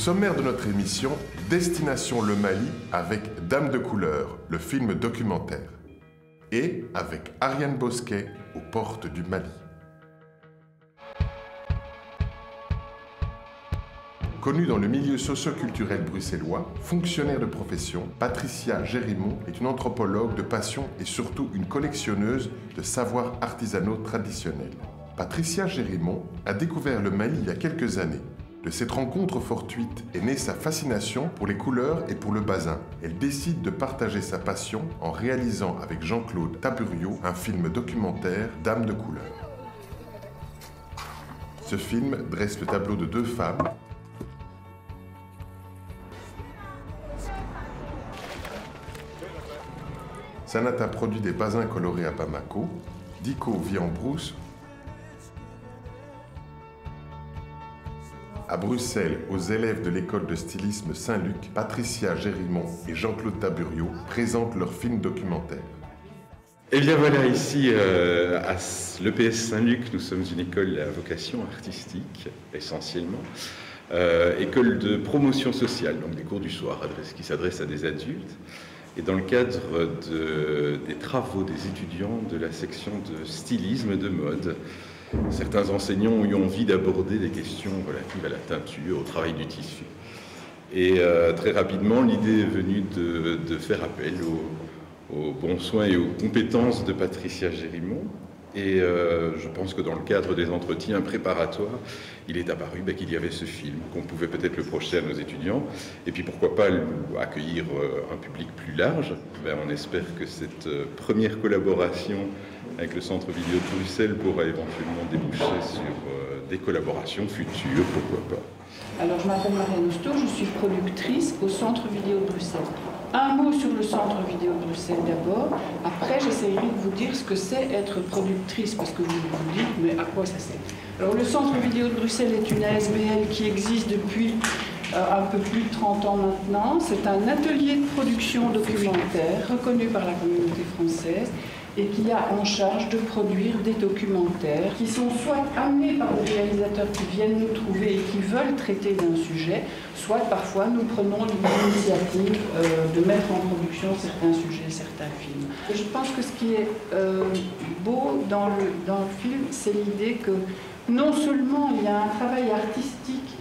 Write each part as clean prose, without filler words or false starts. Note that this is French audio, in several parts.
sommaire de notre émission, Destination le Mali avec Dame de couleur, le film documentaire. Et avec Ariane Bosquet aux portes du Mali. Connue dans le milieu socio-culturel bruxellois, fonctionnaire de profession, Patricia Gérimont est une anthropologue de passion et surtout une collectionneuse de savoirs artisanaux traditionnels. Patricia Gérimont a découvert le Mali il y a quelques années. De cette rencontre fortuite est née sa fascination pour les couleurs et pour le basin. Elle décide de partager sa passion en réalisant avec Jean-Claude Taburio un film documentaire Dame de couleur. Ce film dresse le tableau de deux femmes. Sanata produit des basins colorés à Bamako. Diko vit en brousse. À Bruxelles, aux élèves de l'école de stylisme Saint-Luc, Patricia Gérimont et Jean-Claude Taburio présentent leur film documentaire. Eh bien voilà, ici à l'EPS Saint-Luc, nous sommes une école à vocation artistique, essentiellement. École de promotion sociale, donc des cours du soir qui s'adressent à des adultes. Et dans le cadre des travaux des étudiants de la section de stylisme de mode, certains enseignants ont eu envie d'aborder des questions relatives à la teinture, au travail du tissu. Et très rapidement, l'idée est venue de faire appel aux bons soins et aux compétences de Patricia Gérimont. Et je pense que dans le cadre des entretiens préparatoires, il est apparu qu'il y avait ce film, qu'on pouvait peut-être le projeter à nos étudiants, et puis pourquoi pas accueillir un public plus large. On espère que cette première collaboration avec le Centre Vidéo de Bruxelles pourra éventuellement déboucher sur des collaborations futures, pourquoi pas. Alors, je m'appelle Marianne Housteau, je suis productrice au Centre Vidéo de Bruxelles. Un mot sur le Centre Vidéo de Bruxelles d'abord. Après, j'essaierai de vous dire ce que c'est être productrice, parce que vous vous dites, mais à quoi ça sert? Alors, le Centre Vidéo de Bruxelles est une ASBL qui existe depuis un peu plus de 30 ans maintenant. C'est un atelier de production documentaire reconnu par la communauté française et qui a en charge de produire des documentaires qui sont soit amenés par des réalisateurs qui viennent nous trouver et qui veulent traiter d'un sujet, soit parfois nous prenons l'initiative de mettre en production certains sujets, certains films. Et je pense que ce qui est beau dans le film, c'est l'idée que non seulement il y a un travail artistique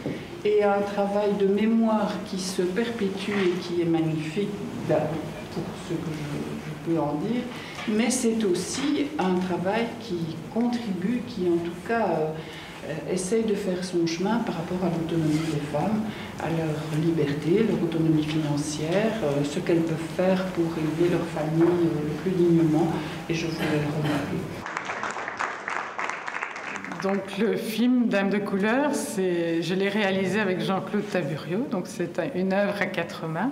et un travail de mémoire qui se perpétue et qui est magnifique, pour ce que je peux en dire, mais c'est aussi un travail qui contribue, qui en tout cas essaye de faire son chemin par rapport à l'autonomie des femmes, à leur liberté, leur autonomie financière, ce qu'elles peuvent faire pour élever leur famille le plus dignement, et je voulais le remarquer. Donc le film Dame de couleur, je l'ai réalisé avec Jean-Claude Taburio, donc c'est une œuvre à 4 mains.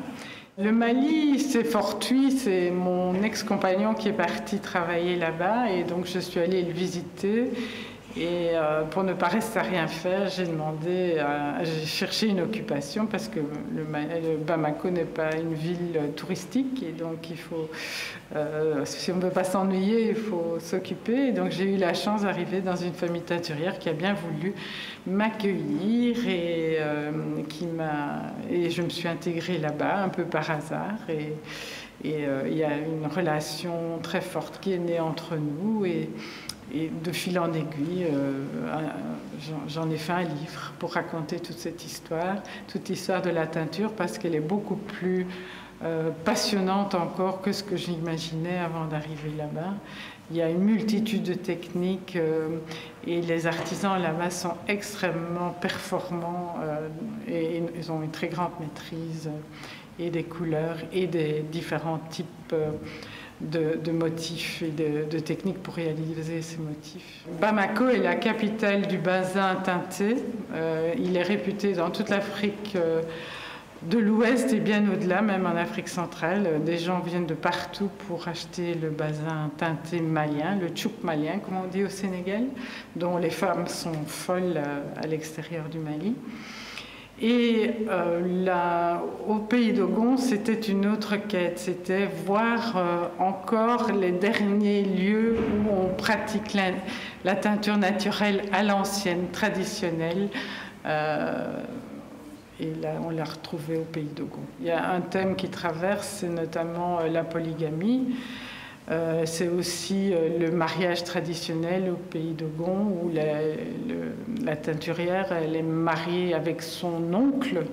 Le Mali, c'est fortuit, c'est mon ex-compagnon qui est parti travailler là-bas et donc je suis allée le visiter. Et pour ne pas rester à rien faire, j'ai cherché une occupation parce que le Bamako n'est pas une ville touristique et donc il faut, si on ne veut pas s'ennuyer, il faut s'occuper. Et donc j'ai eu la chance d'arriver dans une famille teinturière qui a bien voulu m'accueillir et je me suis intégrée là-bas un peu par hasard. Et il y a une relation très forte qui est née entre nous et de fil en aiguille, j'en ai fait un livre pour raconter toute l'histoire de la teinture, parce qu'elle est beaucoup plus passionnante encore que ce que j'imaginais avant d'arriver là-bas. Il y a une multitude de techniques et les artisans là-bas sont extrêmement performants et ils ont une très grande maîtrise et des couleurs et des différents types de motifs et de techniques pour réaliser ces motifs. Bamako est la capitale du basin teinté. Il est réputé dans toute l'Afrique de l'Ouest et bien au-delà, même en Afrique centrale. Des gens viennent de partout pour acheter le basin teinté malien, le tchouk malien, comme on dit au Sénégal, dont les femmes sont folles à l'extérieur du Mali. Et au pays d'Ogon, c'était une autre quête, c'était voir encore les derniers lieux où on pratique la teinture naturelle à l'ancienne, traditionnelle. Et là, on l'a retrouvé au Pays Dogon. Il y a un thème qui traverse, c'est notamment la polygamie. C'est aussi le mariage traditionnel au Pays Dogon, où la teinturière, elle est mariée avec son oncle,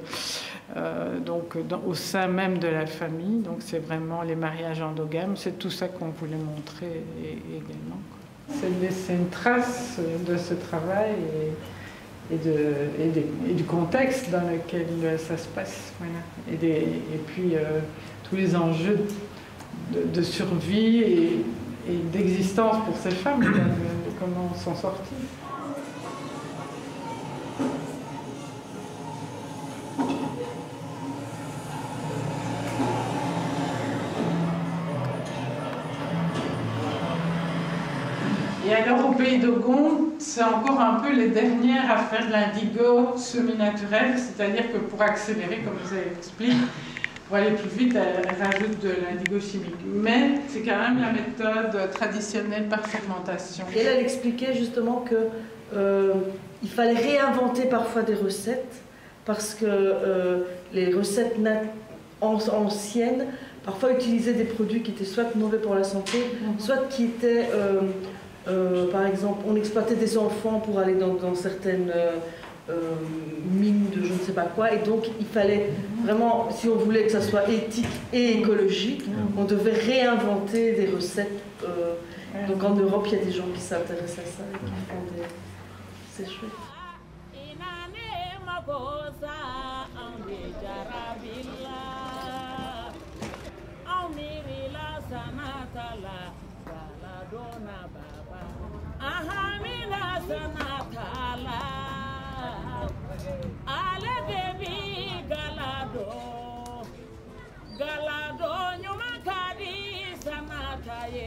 donc au sein même de la famille. Donc c'est vraiment les mariages endogames. C'est tout ça qu'on voulait montrer également. C'est de laisser une trace de ce travail et du contexte dans lequel ça se passe. Voilà. Et puis tous les enjeux de survie et d'existence pour ces femmes, comment s'en sortir. Et alors au Pays Dogon, c'est encore un peu les dernières à faire de l'indigo semi-naturel, c'est-à-dire que pour accélérer, comme je vous ai expliqué, pour aller plus vite, elle rajoute de l'indigo chimique. Mais c'est quand même la méthode traditionnelle par fermentation. Et elle expliquait justement qu'il fallait réinventer parfois des recettes, parce que les recettes anciennes, parfois utilisaient des produits qui étaient soit mauvais pour la santé, soit qui étaient... par exemple, on exploitait des enfants pour aller dans certaines mines de je ne sais pas quoi, et donc il fallait vraiment, si on voulait que ça soit éthique et écologique, on devait réinventer des recettes. Donc en Europe, il y a des gens qui s'intéressent à ça et qui font des... C'est chouette. Galado nyumakadi sanata ye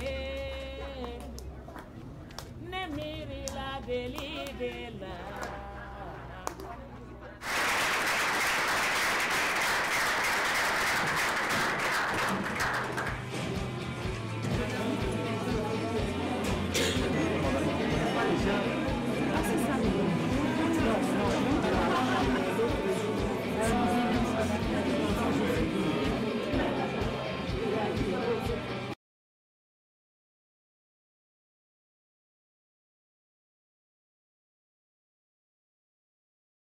ne miri la deli de la